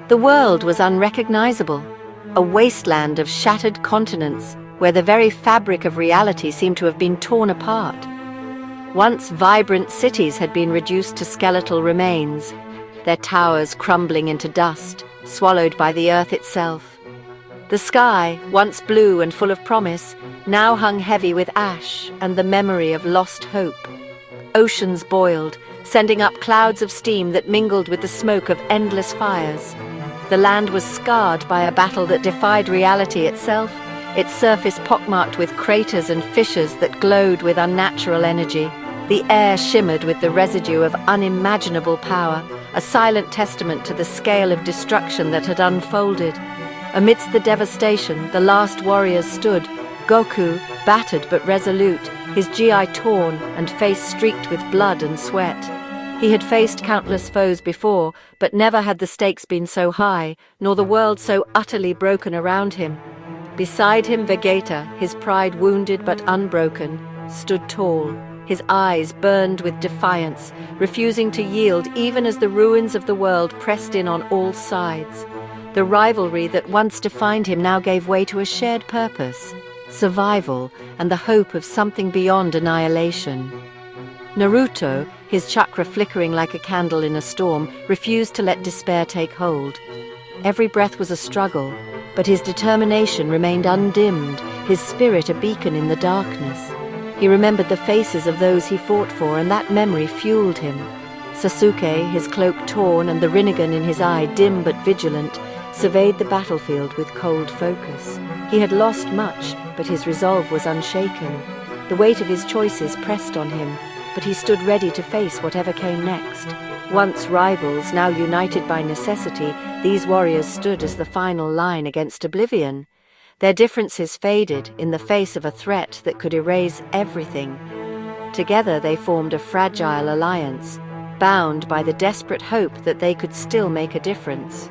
The world was unrecognizable, a wasteland of shattered continents where the very fabric of reality seemed to have been torn apart. Once vibrant cities had been reduced to skeletal remains, their towers crumbling into dust, swallowed by the earth itself. The sky, once blue and full of promise, now hung heavy with ash and the memory of lost hope. Oceans boiled, sending up clouds of steam that mingled with the smoke of endless fires. The land was scarred by a battle that defied reality itself, its surface pockmarked with craters and fissures that glowed with unnatural energy. The air shimmered with the residue of unimaginable power, a silent testament to the scale of destruction that had unfolded. Amidst the devastation, the last warriors stood, Goku, battered but resolute, his GI torn and face streaked with blood and sweat. He had faced countless foes before, but never had the stakes been so high, nor the world so utterly broken around him. Beside him, Vegeta, his pride wounded but unbroken, stood tall. His eyes burned with defiance, refusing to yield even as the ruins of the world pressed in on all sides. The rivalry that once defined him now gave way to a shared purpose, survival, and the hope of something beyond annihilation. Naruto, his chakra flickering like a candle in a storm, refused to let despair take hold. Every breath was a struggle, but his determination remained undimmed, his spirit a beacon in the darkness. He remembered the faces of those he fought for, and that memory fueled him. Sasuke, his cloak torn and the Rinnegan in his eye dim but vigilant, surveyed the battlefield with cold focus. He had lost much, but his resolve was unshaken. The weight of his choices pressed on him, but he stood ready to face whatever came next. Once rivals, now united by necessity, these warriors stood as the final line against oblivion. Their differences faded in the face of a threat that could erase everything. Together they formed a fragile alliance, bound by the desperate hope that they could still make a difference.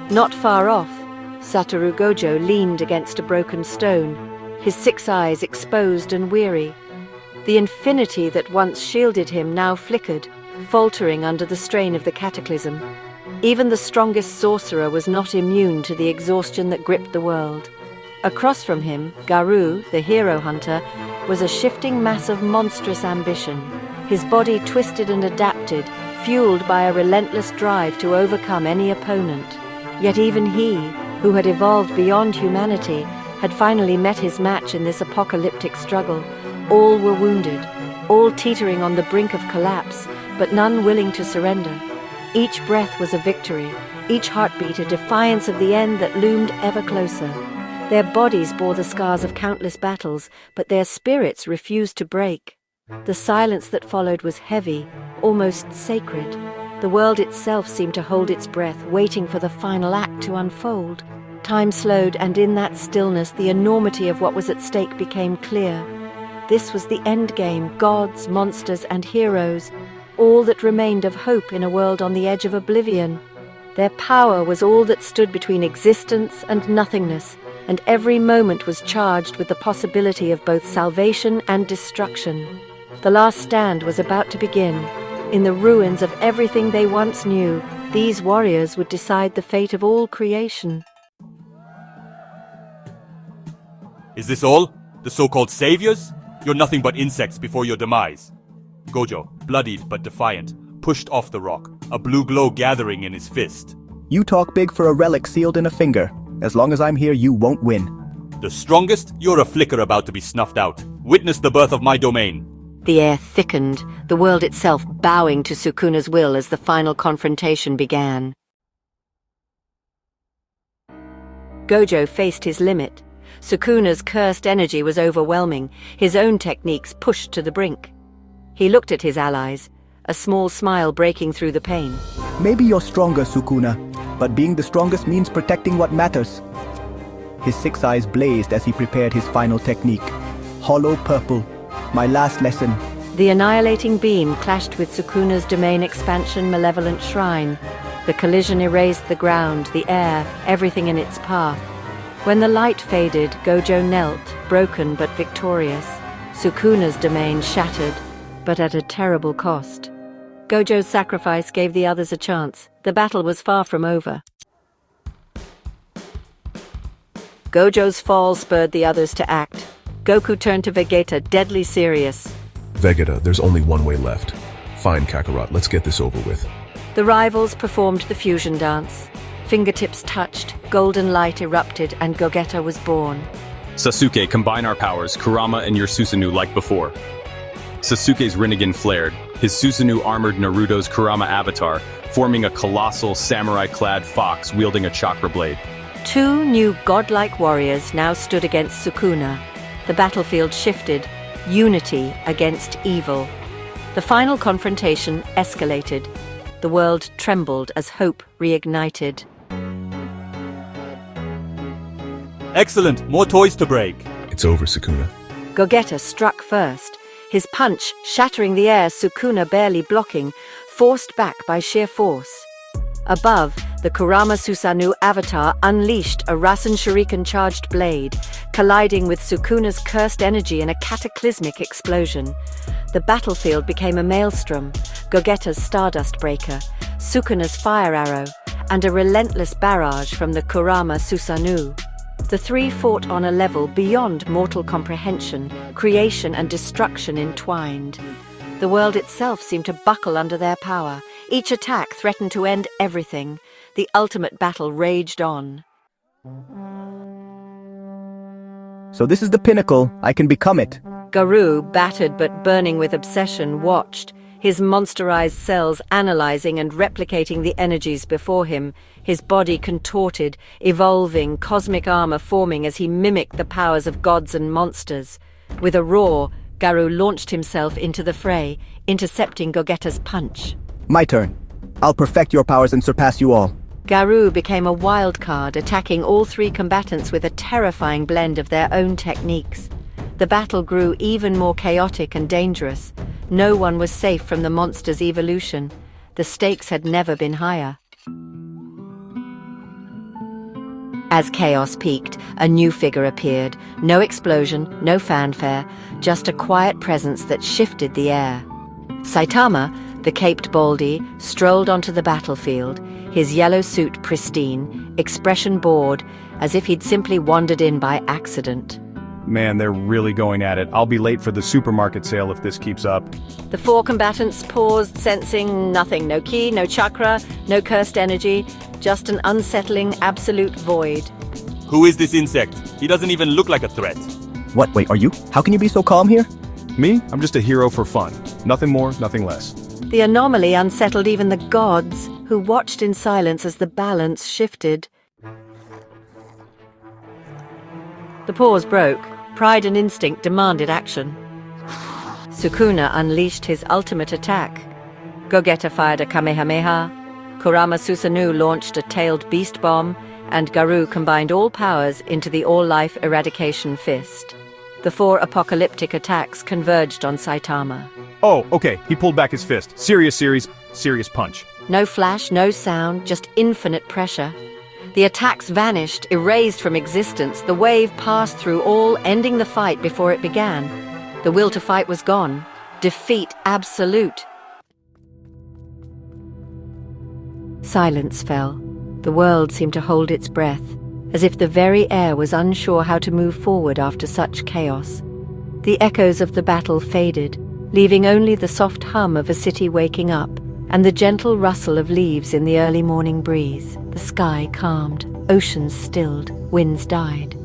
Not far off, Satoru Gojo leaned against a broken stone, his 6 eyes exposed and weary. The infinity that once shielded him now flickered, faltering under the strain of the cataclysm. Even the strongest sorcerer was not immune to the exhaustion that gripped the world. Across from him, Garou, the hero hunter, was a shifting mass of monstrous ambition, his body twisted and adapted, fueled by a relentless drive to overcome any opponent. Yet even he, who had evolved beyond humanity, had finally met his match in this apocalyptic struggle. All were wounded, all teetering on the brink of collapse, but none willing to surrender. Each breath was a victory, each heartbeat a defiance of the end that loomed ever closer. Their bodies bore the scars of countless battles, but their spirits refused to break. The silence that followed was heavy, almost sacred. The world itself seemed to hold its breath, waiting for the final act to unfold. Time slowed, and in that stillness, the enormity of what was at stake became clear. This was the endgame, gods, monsters, and heroes, all that remained of hope in a world on the edge of oblivion. Their power was all that stood between existence and nothingness, and every moment was charged with the possibility of both salvation and destruction. The last stand was about to begin. In the ruins of everything they once knew, these warriors would decide the fate of all creation. Is this all? The so-called saviors? You're nothing but insects before your demise. Gojo, bloodied but defiant, pushed off the rock, a blue glow gathering in his fist. You talk big for a relic sealed in a finger. As long as I'm here, you won't win. The strongest? You're a flicker about to be snuffed out. Witness the birth of my domain. The air thickened, the world itself bowing to Sukuna's will as the final confrontation began. Gojo faced his limit. Sukuna's cursed energy was overwhelming, his own techniques pushed to the brink. He looked at his allies, a small smile breaking through the pain. Maybe you're stronger, Sukuna, but being the strongest means protecting what matters. His 6 eyes blazed as he prepared his final technique. Hollow purple, my last lesson. The annihilating beam clashed with Sukuna's domain expansion malevolent shrine. The collision erased the ground, the air, everything in its path. When the light faded, Gojo knelt, broken but victorious. Sukuna's domain shattered, but at a terrible cost. Gojo's sacrifice gave the others a chance. The battle was far from over. Gojo's fall spurred the others to act. Goku turned to Vegeta, deadly serious. Vegeta, there's only one way left. Fine, Kakarot, let's get this over with. The rivals performed the fusion dance. Fingertips touched, golden light erupted, and Gogeta was born. Sasuke, combine our powers, Kurama and your Susanoo like before. Sasuke's Rinnegan flared, his Susanoo armored Naruto's Kurama avatar, forming a colossal samurai-clad fox wielding a chakra blade. Two new godlike warriors now stood against Sukuna. The battlefield shifted, unity against evil. The final confrontation escalated. The world trembled as hope reignited. Excellent, more toys to break. It's over, Sukuna. Gogeta struck first. His punch, shattering the air, Sukuna barely blocking, forced back by sheer force. Above, the Kurama Susanoo avatar unleashed a Rasen Shuriken-charged blade, colliding with Sukuna's cursed energy in a cataclysmic explosion. The battlefield became a maelstrom, Gogeta's Stardust Breaker, Sukuna's Fire Arrow, and a relentless barrage from the Kurama Susanoo. The three fought on a level beyond mortal comprehension, creation and destruction entwined. The world itself seemed to buckle under their power. Each attack threatened to end everything. The ultimate battle raged on. So this is the pinnacle. I can become it. Garou, battered but burning with obsession, watched, his monsterized cells analyzing and replicating the energies before him, his body contorted, evolving, cosmic armor forming as he mimicked the powers of gods and monsters. With a roar, Garou launched himself into the fray, intercepting Gogeta's punch. My turn. I'll perfect your powers and surpass you all. Garou became a wild card, attacking all three combatants with a terrifying blend of their own techniques. The battle grew even more chaotic and dangerous. No one was safe from the monster's evolution. The stakes had never been higher. As chaos peaked, a new figure appeared. No explosion, no fanfare, just a quiet presence that shifted the air. Saitama, the caped Baldy, strolled onto the battlefield, his yellow suit pristine, expression bored, as if he'd simply wandered in by accident. Man, they're really going at it. I'll be late for the supermarket sale if this keeps up. The four combatants paused, sensing nothing. No ki, no chakra, no cursed energy, just an unsettling absolute void. Who is this insect? He doesn't even look like a threat. What, wait, are you? How can you be so calm here? Me? I'm just a hero for fun. Nothing more, nothing less. The anomaly unsettled even the gods, who watched in silence as the balance shifted. The pause broke. Pride and instinct demanded action. Sukuna unleashed his ultimate attack. Gogeta fired a Kamehameha, Kurama Susanoo launched a tailed beast bomb, and Garou combined all powers into the all-life eradication fist. The four apocalyptic attacks converged on Saitama. Oh, okay, he pulled back his fist. Serious series, serious punch. No flash, no sound, just infinite pressure. The attacks vanished, erased from existence. The wave passed through all, ending the fight before it began. The will to fight was gone. Defeat absolute. Silence fell. The world seemed to hold its breath, as if the very air was unsure how to move forward after such chaos. The echoes of the battle faded, leaving only the soft hum of a city waking up, and the gentle rustle of leaves in the early morning breeze. The sky calmed, oceans stilled, winds died.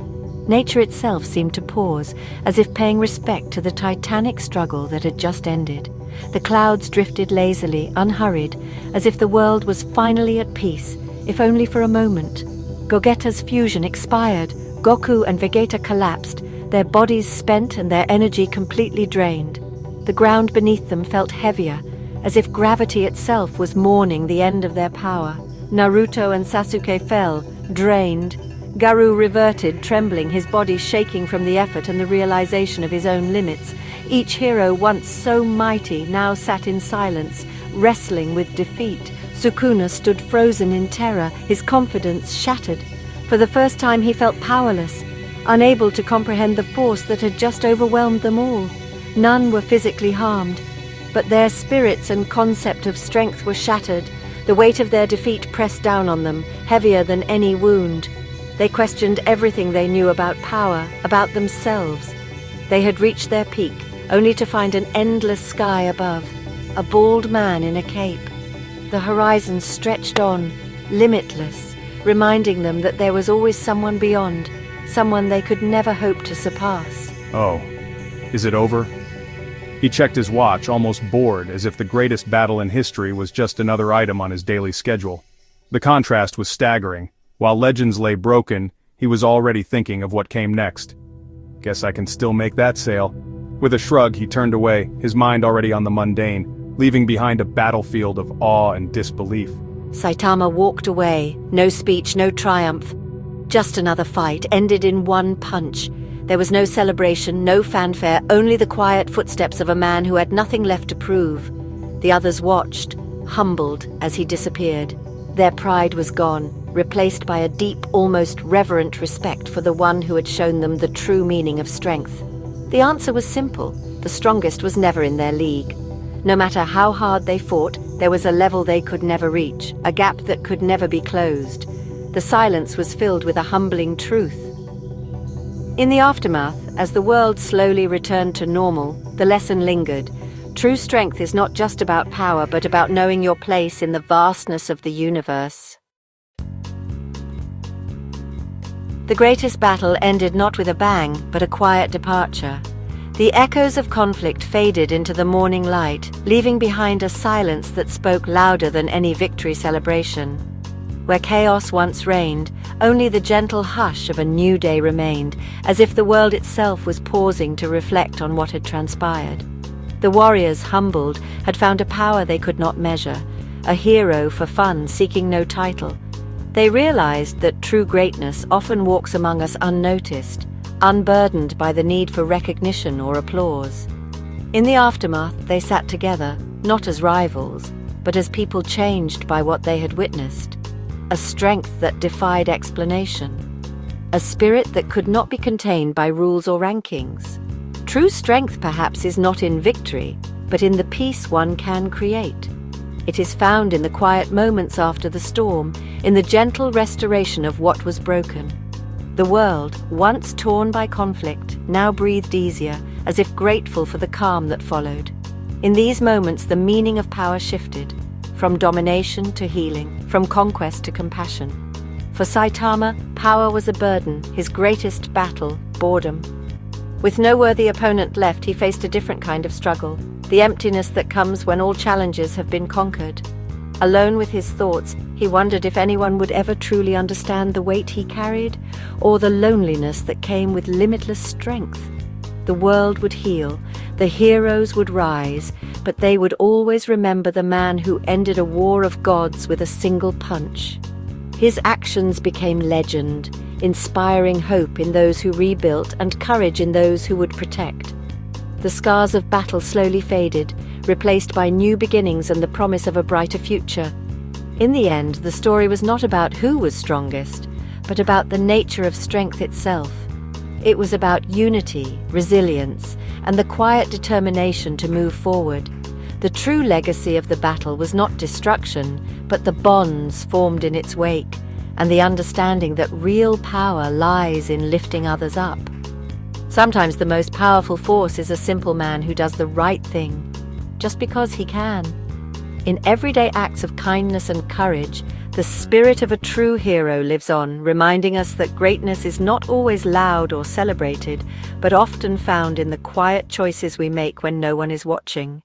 Nature itself seemed to pause, as if paying respect to the titanic struggle that had just ended. The clouds drifted lazily, unhurried, as if the world was finally at peace, if only for a moment. Gogeta's fusion expired. Goku and Vegeta collapsed, their bodies spent and their energy completely drained. The ground beneath them felt heavier, as if gravity itself was mourning the end of their power. Naruto and Sasuke fell, drained. Garou reverted, trembling, his body shaking from the effort and the realization of his own limits. Each hero, once so mighty, now sat in silence, wrestling with defeat. Sukuna stood frozen in terror, his confidence shattered. For the first time he felt powerless, unable to comprehend the force that had just overwhelmed them all. None were physically harmed, but their spirits and concept of strength were shattered. The weight of their defeat pressed down on them, heavier than any wound. They questioned everything they knew about power, about themselves. They had reached their peak, only to find an endless sky above, a bald man in a cape. The horizon stretched on, limitless, reminding them that there was always someone beyond, someone they could never hope to surpass. Oh, is it over? He checked his watch, almost bored, as if the greatest battle in history was just another item on his daily schedule. The contrast was staggering. While legends lay broken, he was already thinking of what came next. Guess I can still make that sale. With a shrug, he turned away, his mind already on the mundane, leaving behind a battlefield of awe and disbelief. Saitama walked away, no speech, no triumph. Just another fight, ended in one punch. There was no celebration, no fanfare, only the quiet footsteps of a man who had nothing left to prove. The others watched, humbled as he disappeared. Their pride was gone, replaced by a deep, almost reverent respect for the one who had shown them the true meaning of strength. The answer was simple: the strongest was never in their league. No matter how hard they fought, there was a level they could never reach, a gap that could never be closed. The silence was filled with a humbling truth. In the aftermath, as the world slowly returned to normal, the lesson lingered. True strength is not just about power, but about knowing your place in the vastness of the universe. The greatest battle ended not with a bang, but a quiet departure. The echoes of conflict faded into the morning light, leaving behind a silence that spoke louder than any victory celebration. Where chaos once reigned, only the gentle hush of a new day remained, as if the world itself was pausing to reflect on what had transpired. The warriors, humbled, had found a power they could not measure, a hero for fun, seeking no title. They realized that true greatness often walks among us unnoticed, unburdened by the need for recognition or applause. In the aftermath, they sat together, not as rivals, but as people changed by what they had witnessed. A strength that defied explanation. A spirit that could not be contained by rules or rankings. True strength, perhaps, is not in victory, but in the peace one can create. It is found in the quiet moments after the storm, in the gentle restoration of what was broken. The world, once torn by conflict, now breathed easier, as if grateful for the calm that followed. In these moments, the meaning of power shifted, from domination to healing, from conquest to compassion. For Saitama, power was a burden, his greatest battle, boredom. With no worthy opponent left, he faced a different kind of struggle, the emptiness that comes when all challenges have been conquered. Alone with his thoughts, he wondered if anyone would ever truly understand the weight he carried, or the loneliness that came with limitless strength. The world would heal, the heroes would rise, but they would always remember the man who ended a war of gods with a single punch. His actions became legend, inspiring hope in those who rebuilt and courage in those who would protect. The scars of battle slowly faded, replaced by new beginnings and the promise of a brighter future. In the end, the story was not about who was strongest, but about the nature of strength itself. It was about unity, resilience, and the quiet determination to move forward. The true legacy of the battle was not destruction, but the bonds formed in its wake, and the understanding that real power lies in lifting others up. Sometimes the most powerful force is a simple man who does the right thing, just because he can. In everyday acts of kindness and courage, the spirit of a true hero lives on, reminding us that greatness is not always loud or celebrated, but often found in the quiet choices we make when no one is watching.